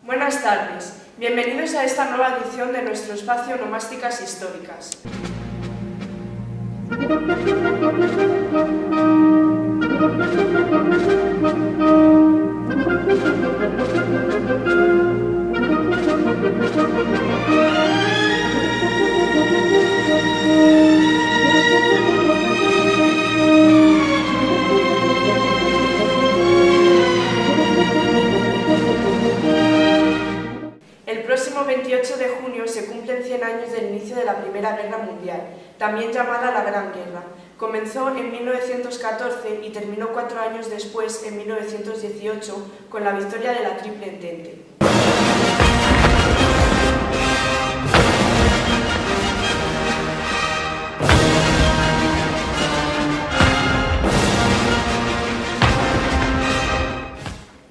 Buenas tardes, bienvenidos a esta nueva edición de nuestro espacio Nomásticas Históricas. El próximo 28 de junio se cumplen 100 años del inicio de la Primera Guerra Mundial, también llamada la Gran Guerra. Comenzó en 1914 y terminó 4 años después, en 1918, con la victoria de la Triple Entente.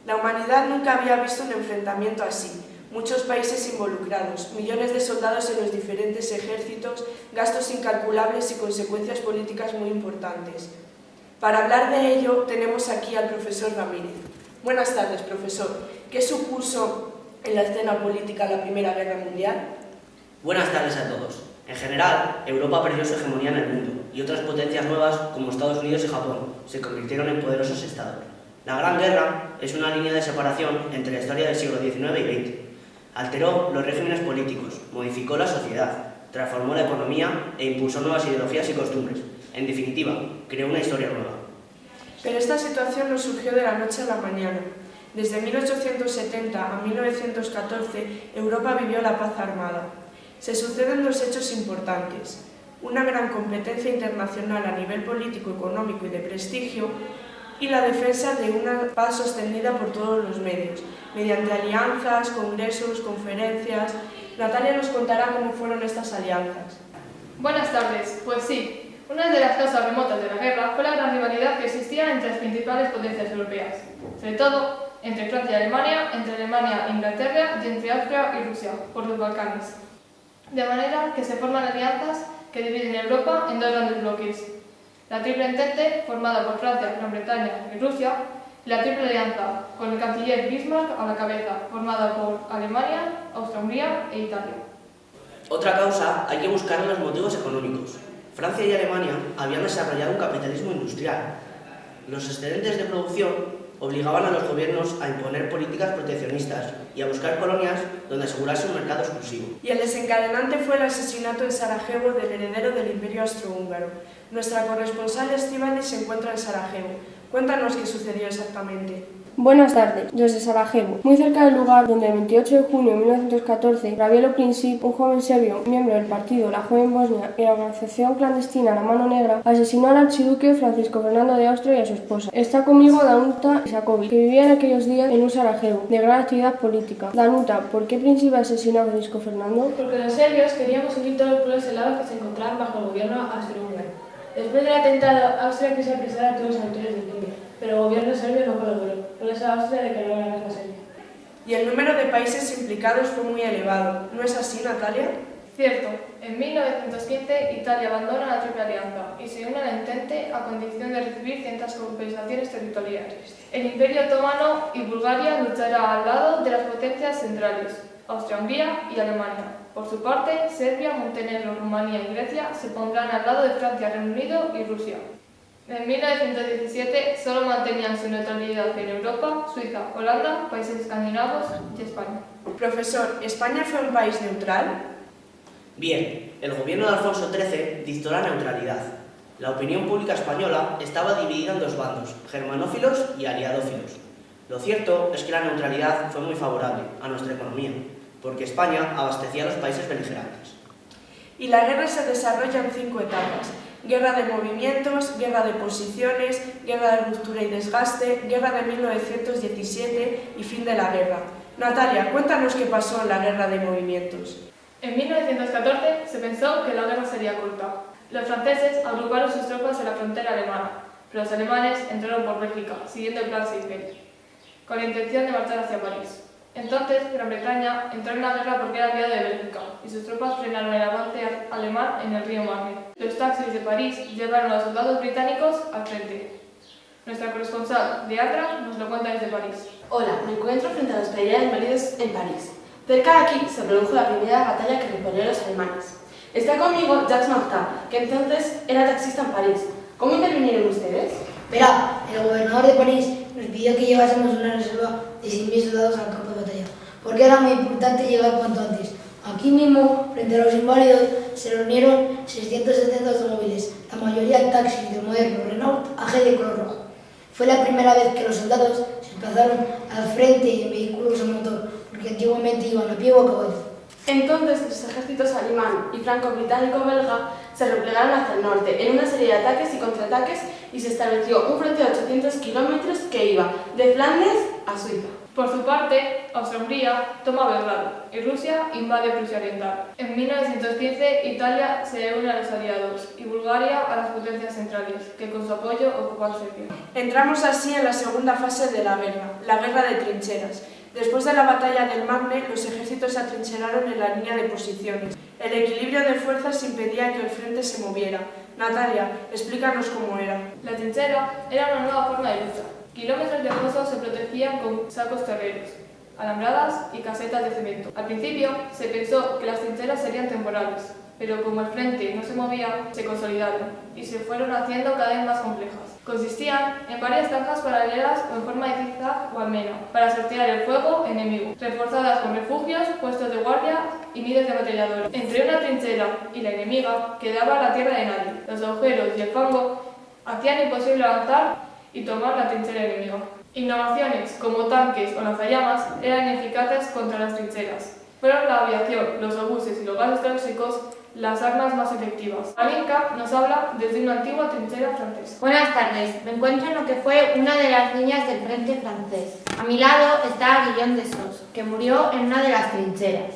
La humanidad nunca había visto un enfrentamiento así. Muchos países involucrados, millones de soldados en los diferentes ejércitos, gastos incalculables y consecuencias políticas muy importantes. Para hablar de ello, tenemos aquí al profesor Ramírez. Buenas tardes, profesor. ¿Qué supuso en la escena política la Primera Guerra Mundial? Buenas tardes a todos. En general, Europa perdió su hegemonía en el mundo y otras potencias nuevas, como Estados Unidos y Japón, se convirtieron en poderosos estados. La Gran Guerra es una línea de separación entre la historia del siglo XIX y XX. Alteró los regímenes políticos, modificó la sociedad, transformó la economía e impulsó nuevas ideologías y costumbres. En definitiva, creó una historia nueva. Pero esta situación no surgió de la noche a la mañana. Desde 1870 a 1914, Europa vivió la paz armada. Se suceden dos hechos importantes: una gran competencia internacional a nivel político, económico y de prestigio, y la defensa de una paz sostenida por todos los medios, mediante alianzas, congresos, conferencias. Natalia nos contará cómo fueron estas alianzas. Buenas tardes. Pues sí, una de las causas remotas de la guerra fue la gran rivalidad que existía entre las principales potencias europeas, sobre todo entre Francia y Alemania, entre Alemania e Inglaterra y entre Austria y Rusia, por los Balcanes. De manera que se forman alianzas que dividen Europa en dos grandes bloques: la Triple Entente, formada por Francia, Gran Bretaña y Rusia, y la Triple Alianza, con el canciller Bismarck a la cabeza, formada por Alemania, Austria-Hungría e Italia. Otra causa hay que buscar en los motivos económicos. Francia y Alemania habían desarrollado un capitalismo industrial. Los excedentes de producción obligaban a los gobiernos a imponer políticas proteccionistas y a buscar colonias donde asegurarse un mercado exclusivo. Y el desencadenante fue el asesinato en Sarajevo del heredero del Imperio Austrohúngaro. Nuestra corresponsal Estíbaliz se encuentra en Sarajevo. Cuéntanos qué sucedió exactamente. Buenas tardes, desde Sarajevo, muy cerca del lugar donde el 28 de junio de 1914 Gavrilo Princip, un joven serbio, miembro del partido La Joven Bosnia y la organización clandestina La Mano Negra, asesinó al archiduque Francisco Fernando de Austria y a su esposa. Está conmigo Danuta Isakovic, que vivía en aquellos días en un Sarajevo de gran actividad política. Danuta, ¿por qué Princip asesinó a Francisco Fernando? Porque los serbios querían unir todos los pueblos eslavos que se encontraban bajo el gobierno austrohúngaro. Después del atentado, Austria quiso apresar a todos los autores del crimen, pero el gobierno serbio no colaboró. Por eso Austria declaró la guerra a Serbia. Y el número de países implicados fue muy elevado. ¿No es así, Natalia? Cierto, en 1915 Italia abandona la Triple Alianza y se une a la Entente a condición de recibir ciertas compensaciones territoriales. El Imperio Otomano y Bulgaria lucharán al lado de las potencias centrales, Austria-Hungría y Alemania. Por su parte, Serbia, Montenegro, Rumanía y Grecia se pondrán al lado de Francia, Reino Unido y Rusia. En 1917 solo mantenían su neutralidad en Europa, Suiza, Holanda, países escandinavos y España. Profesor, ¿España fue un país neutral? Bien, el gobierno de Alfonso XIII dictó la neutralidad. La opinión pública española estaba dividida en dos bandos, germanófilos y aliadófilos. Lo cierto es que la neutralidad fue muy favorable a nuestra economía, porque España abastecía a los países beligerantes. Y la guerra se desarrolla en 5 etapas: guerra de movimientos, guerra de posiciones, guerra de ruptura y desgaste, guerra de 1917 y fin de la guerra. Natalia, cuéntanos qué pasó en la guerra de movimientos. En 1914 se pensó que la guerra sería corta. Los franceses agruparon sus tropas en la frontera alemana, pero los alemanes entraron por Bélgica, siguiendo el plan Seifert, con la intención de marchar hacia París. Entonces, Gran Bretaña entró en la guerra porque era aliado de Bélgica, y sus tropas frenaron el avance alemán en el río Marne. Los taxis de París llevaron a los soldados británicos al frente. Nuestra corresponsal de Atra nos lo cuenta desde París. Hola, me encuentro frente a la Hospedería de Invalidos en París. Cerca de aquí se produjo la primera batalla que repelieron los alemanes. Está conmigo Jacques Martin, que entonces era taxista en París. ¿Cómo intervinieron ustedes? Verá, el gobernador de París nos pidió que llevásemos una reserva de 100.000 soldados al campo de batalla, porque era muy importante llegar cuanto antes. Aquí mismo, frente a los inválidos, se reunieron 670 automóviles, la mayoría taxis de modelo Renault AG de color rojo. Fue la primera vez que los soldados se desplazaron al frente en vehículos a motor, porque antiguamente iban a pie o a caballo. Entonces los ejércitos alemán y franco-británico-belga se replegaron hacia el norte en una serie de ataques y contraataques y se estableció un frente de 800 kilómetros que iba de Flandes a Suiza. Por su parte, Austria-Hungría toma Belgrado y Rusia invade Prusia Oriental. En 1915, Italia se une a los aliados y Bulgaria a las potencias centrales, que con su apoyo ocupan Serbia. Entramos así en la segunda fase de la guerra de trincheras. Después de la batalla del Marne, los ejércitos se atrincheraron en la línea de posiciones. El equilibrio de fuerzas impedía que el frente se moviera. Natalia, explícanos cómo era. La trinchera era una nueva forma de lucha. Kilómetros de fosos se protegían con sacos terreros, alambradas y casetas de cemento. Al principio se pensó que las trincheras serían temporales, pero como el frente no se movía, se consolidaron y se fueron haciendo cada vez más complejas. Consistían en varias zanjas paralelas o en forma de zigzag o almena, para sortear el fuego enemigo, reforzadas con refugios, puestos de guardia y nidos de ametralladores. Entre una trinchera y la enemiga quedaba la tierra de nadie. Los agujeros y el fango hacían imposible avanzar y tomar la trinchera enemiga. Innovaciones como tanques o lanzallamas eran eficaces contra las trincheras. Fueron la aviación, los obuses y los gases tóxicos las armas más efectivas. Alinka nos habla desde una antigua trinchera francesa. Buenas tardes, me encuentro en lo que fue una de las líneas del frente francés. A mi lado está Guillaume de Sos, que murió en una de las trincheras.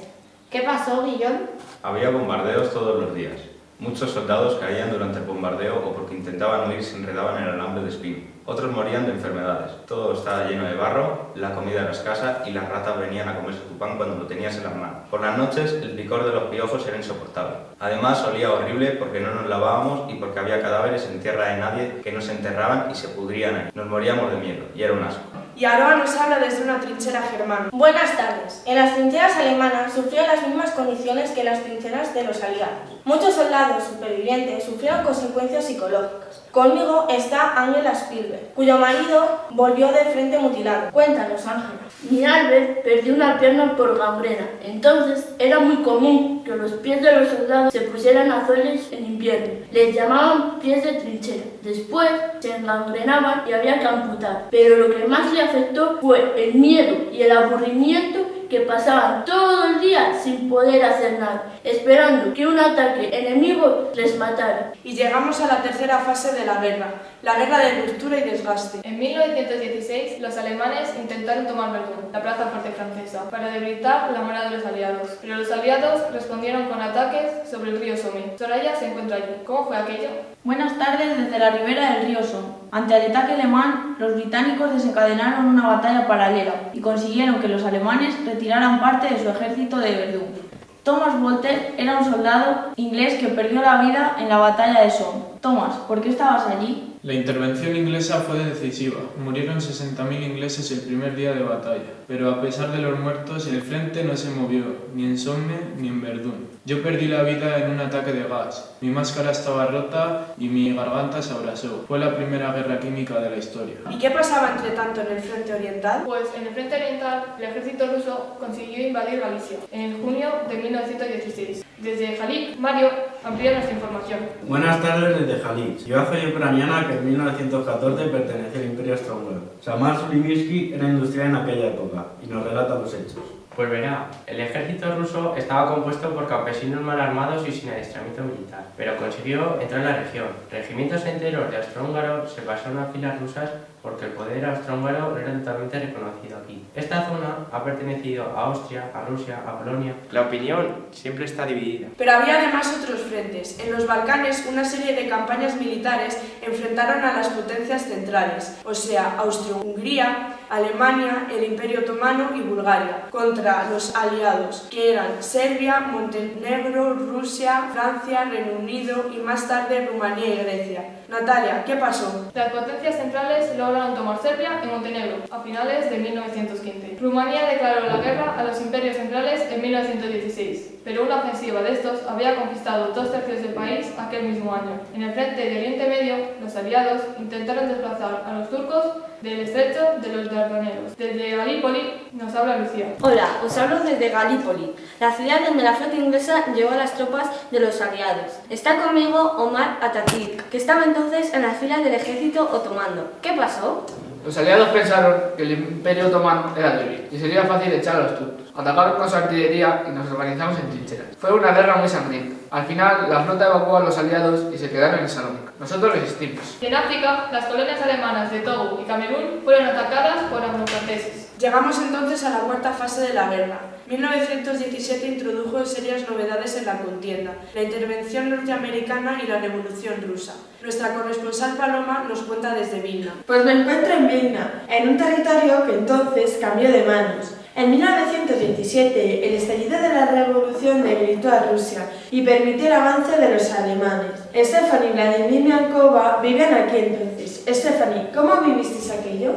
¿Qué pasó, Guillaume? Había bombardeos todos los días. Muchos soldados caían durante el bombardeo o porque intentaban huir se enredaban en el alambre de espino. Otros morían de enfermedades. Todo estaba lleno de barro, la comida era escasa y las ratas venían a comerse tu pan cuando lo tenías en las manos. Por las noches el picor de los piojos era insoportable. Además olía horrible porque no nos lavábamos y porque había cadáveres en tierra de nadie que no se enterraban y se pudrían ahí. Nos moríamos de miedo y era un asco. Y Aroa nos habla desde una trinchera germana. Buenas tardes. En las trincheras alemanas sufrieron las mismas condiciones que en las trincheras de los aliados. Muchos soldados supervivientes sufrieron consecuencias psicológicas. Conmigo está Ángela Spielberg, cuyo marido volvió de frente mutilado. Cuéntanos, Ángela. Mi Albert perdió una pierna por gangrena. Entonces era muy común que los pies de los soldados se pusieran azules en invierno. Les llamaban pies de trinchera. Después se engangrenaban y había que amputar. Pero lo que más le afectó fue el miedo y el aburrimiento que pasaban todo el día sin poder hacer nada, esperando que un ataque enemigo les matara. Y llegamos a la tercera fase de la guerra de ruptura y desgaste. En 1916, los alemanes intentaron tomar Verdún, la plaza fuerte francesa, para debilitar la moral de los aliados. Pero los aliados respondieron con ataques sobre el río Somme. Soraya se encuentra allí. ¿Cómo fue aquello? Buenas tardes desde la ribera del río Somme. Ante el ataque alemán, los británicos desencadenaron una batalla paralela y consiguieron que los alemanes retiraran parte de su ejército de Verdún. Thomas Walter era un soldado inglés que perdió la vida en la batalla de Somme. Thomas, ¿por qué estabas allí? La intervención inglesa fue decisiva. Murieron 60.000 ingleses el primer día de batalla, pero a pesar de los muertos, el frente no se movió, ni en Somme ni en Verdún. Yo perdí la vida en un ataque de gas. Mi máscara estaba rota y mi garganta se abrasó. Fue la primera guerra química de la historia. ¿Y qué pasaba entre tanto en el frente oriental? Pues en el frente oriental, el ejército ruso consiguió invadir Galicia en junio de 1916. Desde Jalik, Mario amplía nuestra información. Buenas tardes desde Jalik. Yo soy ucraniana que en 1914 pertenecía al Imperio Austrohúngaro. Samar Sulivinsky era industrial en aquella época y nos relata los hechos. Pues verá, el ejército ruso estaba compuesto por campesinos mal armados y sin adiestramiento militar, pero consiguió entrar en la región. Regimientos enteros de austrohúngaros se pasaron a filas rusas porque el poder austrohúngaro no era totalmente reconocido aquí. Esta zona ha pertenecido a Austria, a Rusia, a Polonia. La opinión siempre está dividida. Pero había además otros frentes. En los Balcanes, una serie de campañas militares enfrentaron a las potencias centrales, o sea, Austria-Hungría, Alemania, el Imperio Otomano y Bulgaria, contra los aliados, que eran Serbia, Montenegro, Rusia, Francia, Reino Unido y más tarde Rumanía y Grecia. Natalia, ¿qué pasó? Las potencias centrales lograron tomar Serbia y Montenegro a finales de 1915. Rumanía declaró la guerra a los imperios centrales en 1916, pero una ofensiva de estos había conquistado 2/3 del país aquel mismo año. En el frente de Oriente Medio, los aliados intentaron desplazar a los turcos del estrecho de los Dardanelos. Desde Galípoli nos habla Lucía. Hola, os hablo desde Galípoli, la ciudad donde la flota inglesa llevó a las tropas de los aliados. Está conmigo Omar Atatürk, que estaba entonces en las filas del ejército otomano. ¿Qué pasó? Los aliados pensaron que el Imperio Otomano era débil y sería fácil echar a los turcos. Atacaron con su artillería y nos organizamos en trincheras. Fue una guerra muy sangrienta. Al final, la flota evacuó a los aliados y se quedaron en Salónica. Nosotros resistimos. Y en África, las colonias alemanas de Togo y Camerún fueron atacadas por anglo-franceses. Llegamos entonces a la cuarta fase de la guerra. 1917 introdujo serias novedades en la contienda, la intervención norteamericana y la revolución rusa. Nuestra corresponsal Paloma nos cuenta desde Vilna. Pues me encuentro en Vilna, en un territorio que entonces cambió de manos. En 1917, el estallido de la revolución debilitó a Rusia y permitió el avance de los alemanes. Stephanie y Vladimir Miankova vivían aquí entonces. Stephanie, ¿cómo vivisteis aquello?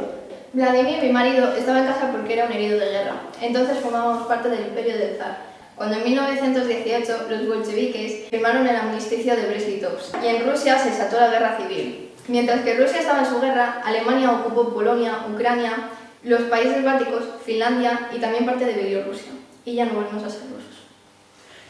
Vladimir, mi marido, estaba en casa porque era un herido de guerra. Entonces formábamos parte del imperio del zar. Cuando en 1918 los bolcheviques firmaron el armisticio de Brest-Litovsk y en Rusia se desató la guerra civil. Mientras que Rusia estaba en su guerra, Alemania ocupó Polonia, Ucrania, los países bálticos, Finlandia y también parte de Bielorrusia. Y ya no volvimos a ser rusos.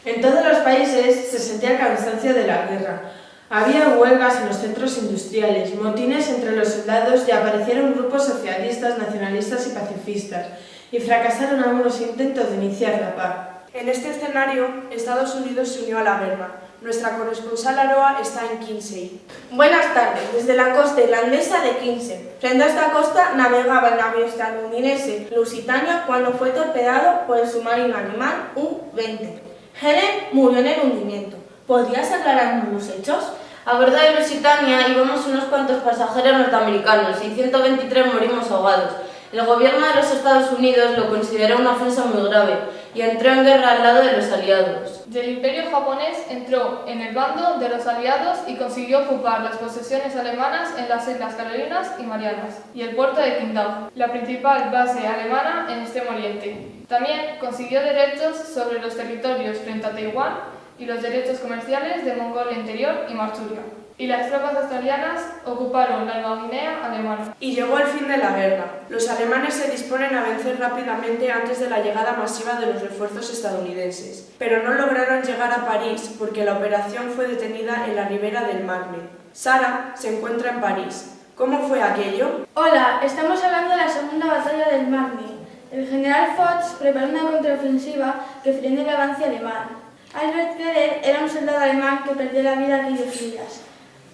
En todos los países se sentía el cansancio de la guerra. Había huelgas en los centros industriales, motines entre los soldados y aparecieron grupos socialistas, nacionalistas y pacifistas, y fracasaron algunos intentos de iniciar la paz. En este escenario, Estados Unidos se unió a la guerra. Nuestra corresponsal Aroa está en Kinsey. Buenas tardes, desde la costa irlandesa de Kinsey. Frente a esta costa navegaba el navío estadounidense Lusitania cuando fue torpedado por el submarino alemán U-20. Helen murió en el hundimiento. ¿Podrías aclararnos los hechos? A bordo de Lusitania íbamos unos cuantos pasajeros norteamericanos y 123 morimos ahogados. El gobierno de los Estados Unidos lo consideró una ofensa muy grave y entró en guerra al lado de los aliados. El imperio japonés entró en el bando de los aliados y consiguió ocupar las posesiones alemanas en las Islas Carolinas y Marianas y el puerto de Qingdao, la principal base alemana en Extremo Oriente. También consiguió derechos sobre los territorios frente a Taiwán y los derechos comerciales de Mongolia Interior y Manchuria. Y las tropas australianas ocuparon la Nueva Guinea alemana. Y llegó el fin de la guerra. Los alemanes se disponen a vencer rápidamente antes de la llegada masiva de los refuerzos estadounidenses. Pero no lograron llegar a París porque la operación fue detenida en la ribera del Marne. Sara se encuentra en París. ¿Cómo fue aquello? Hola, estamos hablando de la segunda batalla del Marne. El general Foch preparó una contraofensiva que frenó el avance alemán. Albert Keller era un soldado alemán que perdió la vida aquellos días.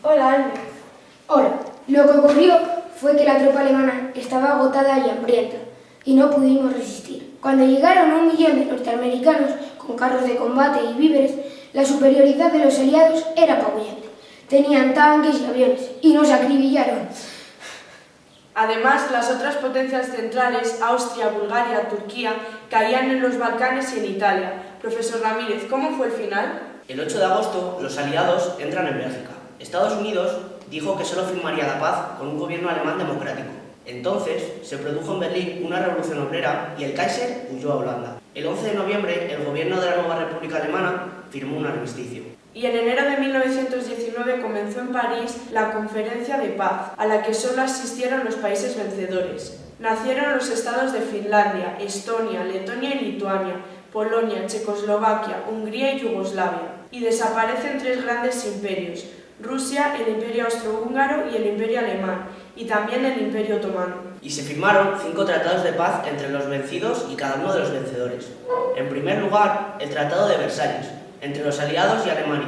Hola, Albert. Hola. Lo que ocurrió fue que la tropa alemana estaba agotada y hambrienta, y no pudimos resistir. Cuando llegaron 1 millón de norteamericanos con carros de combate y víveres, la superioridad de los aliados era apabullante. Tenían tanques y aviones, y nos acribillaron. Además, las otras potencias centrales, Austria, Bulgaria, Turquía, caían en los Balcanes y en Italia. Profesor Ramírez, ¿cómo fue el final? El 8 de agosto, los aliados entran en Bélgica. Estados Unidos dijo que solo firmaría la paz con un gobierno alemán democrático. Entonces, se produjo en Berlín una revolución obrera y el Kaiser huyó a Holanda. El 11 de noviembre, el gobierno de la nueva República Alemana firmó un armisticio. Y en enero de 1919 comenzó en París la Conferencia de Paz, a la que solo asistieron los países vencedores. Nacieron los estados de Finlandia, Estonia, Letonia y Lituania, Polonia, Checoslovaquia, Hungría y Yugoslavia. Y desaparecen 3 grandes imperios: Rusia, el Imperio Austrohúngaro y el Imperio Alemán, y también el Imperio Otomano. Y se firmaron 5 tratados de paz entre los vencidos y cada uno de los vencedores. En primer lugar, el Tratado de Versalles, entre los aliados y Alemania.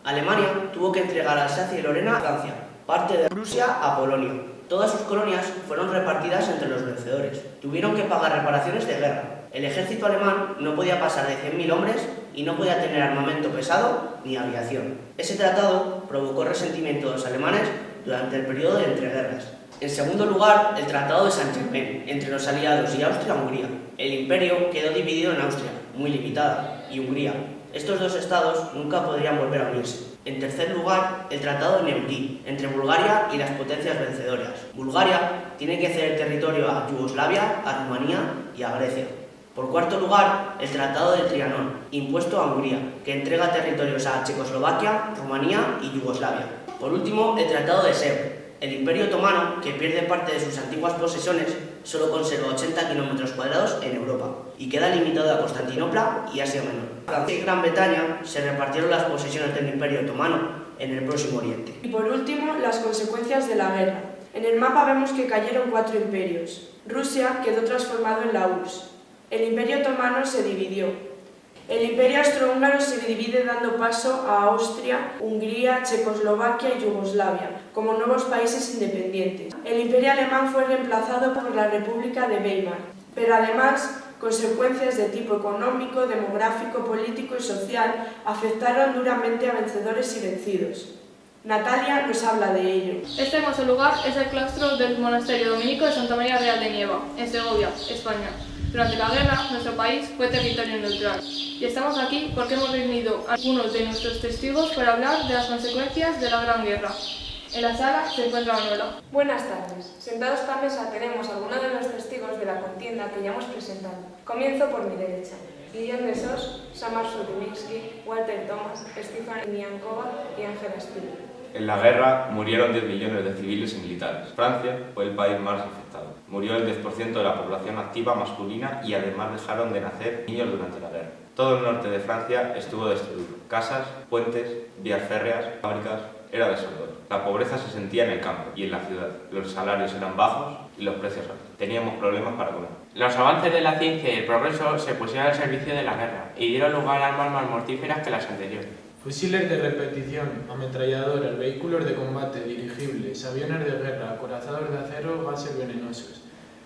Alemania tuvo que entregar Alsacia y Lorena a Francia, parte de Rusia a Polonia. Todas sus colonias fueron repartidas entre los vencedores. Tuvieron que pagar reparaciones de guerra. El ejército alemán no podía pasar de 100.000 hombres y no podía tener armamento pesado ni aviación. Ese tratado provocó resentimiento de los alemanes durante el periodo de entreguerras. En segundo lugar, el Tratado de Saint-Germain entre los aliados y Austria-Hungría. El imperio quedó dividido en Austria, muy limitada, y Hungría. Estos dos estados nunca podrían volver a unirse. En tercer lugar, el Tratado de Neuquén entre Bulgaria y las potencias vencedoras. Bulgaria tiene que ceder territorio a Yugoslavia, a Rumanía y a Grecia. Por cuarto lugar, el Tratado de Trianón, impuesto a Hungría, que entrega territorios a Checoslovaquia, Rumanía y Yugoslavia. Por último, el Tratado de Sèvres. El Imperio Otomano, que pierde parte de sus antiguas posesiones, solo conserva 80 kilómetros cuadrados en Europa y queda limitado a Constantinopla y Asia Menor. Francia y Gran Bretaña se repartieron las posesiones del Imperio Otomano en el Próximo Oriente. Y por último, las consecuencias de la guerra. En el mapa vemos que cayeron 4 imperios. Rusia quedó transformado en la URSS. El Imperio Otomano se dividió. El Imperio Austrohúngaro se divide dando paso a Austria, Hungría, Checoslovaquia y Yugoslavia como nuevos países independientes. El Imperio Alemán fue reemplazado por la República de Weimar, pero además consecuencias de tipo económico, demográfico, político y social afectaron duramente a vencedores y vencidos. Natalia nos habla de ello. Este hermoso lugar es el claustro del monasterio dominico de Santa María Real de Nieva, en Segovia, España. Durante la guerra, nuestro país fue territorio neutral. Y estamos aquí porque hemos reunido a algunos de nuestros testigos para hablar de las consecuencias de la Gran Guerra. En la sala se encuentra Manuela. Buenas tardes. Sentados a la mesa tenemos a algunos de los testigos de la contienda que ya hemos presentado. Comienzo por mi derecha. Guillaume de Sos, Samar Sudimitsky, Walter Thomas, Stefan Miankova y Ángela Spiegel. En la guerra murieron 10 millones de civiles y militares. Francia fue el país más afectado. Murió el 10% de la población activa masculina y además dejaron de nacer niños durante la guerra. Todo el norte de Francia estuvo destruido. Casas, puentes, vías férreas, fábricas, era desolador. La pobreza se sentía en el campo y en la ciudad. Los salarios eran bajos y los precios altos. Teníamos problemas para comer. Los avances de la ciencia y el progreso se pusieron al servicio de la guerra y dieron lugar a armas más mortíferas que las anteriores. Fusiles de repetición, ametralladoras, vehículos de combate, dirigibles, aviones de guerra, acorazados de acero, gases venenosos.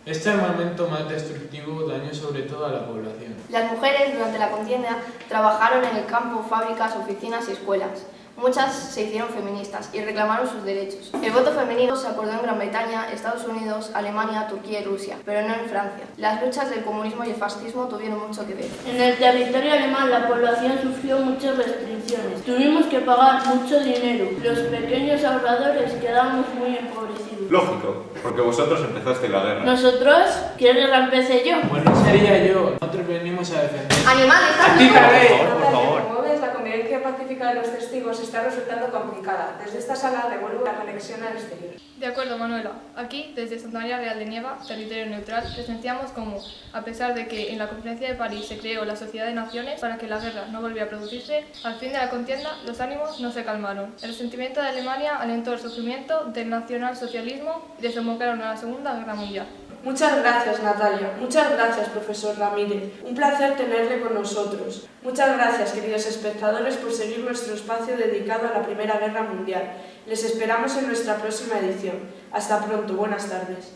Este armamento más destructivo dañó sobre todo a la población. Las mujeres durante la contienda trabajaron en el campo, fábricas, oficinas y escuelas. Muchas se hicieron feministas y reclamaron sus derechos. El voto femenino se acordó en Gran Bretaña, Estados Unidos, Alemania, Turquía y Rusia, pero no en Francia. Las luchas del comunismo y el fascismo tuvieron mucho que ver. En el territorio alemán la población sufrió muchas restricciones. Tuvimos que pagar mucho dinero. Los pequeños ahorradores quedamos muy empobrecidos. Lógico, porque vosotros empezasteis la guerra. ¿Nosotros? ¿Qué guerra empecé yo? Bueno, sería yo. Nosotros venimos a defender. ¡Animales! Por favor. Como ves, la convivencia pacífica de los testigos está resultando complicada. Desde esta sala devuelvo la conexión al exterior. De acuerdo, Manuela. Aquí, desde Santa María Real de Nieva, territorio neutral, presenciamos cómo, a pesar de que en la Conferencia de París se creó la Sociedad de Naciones para que la guerra no volviera a producirse, al fin de la contienda los ánimos no se calmaron. El resentimiento de Alemania alentó el surgimiento del nacionalsocialismo y desembocaron a la Segunda Guerra Mundial. Muchas gracias, Natalia. Muchas gracias, profesor Ramírez. Un placer tenerle con nosotros. Muchas gracias, queridos espectadores, por seguir nuestro espacio dedicado a la Primera Guerra Mundial. Les esperamos en nuestra próxima edición. Hasta pronto. Buenas tardes.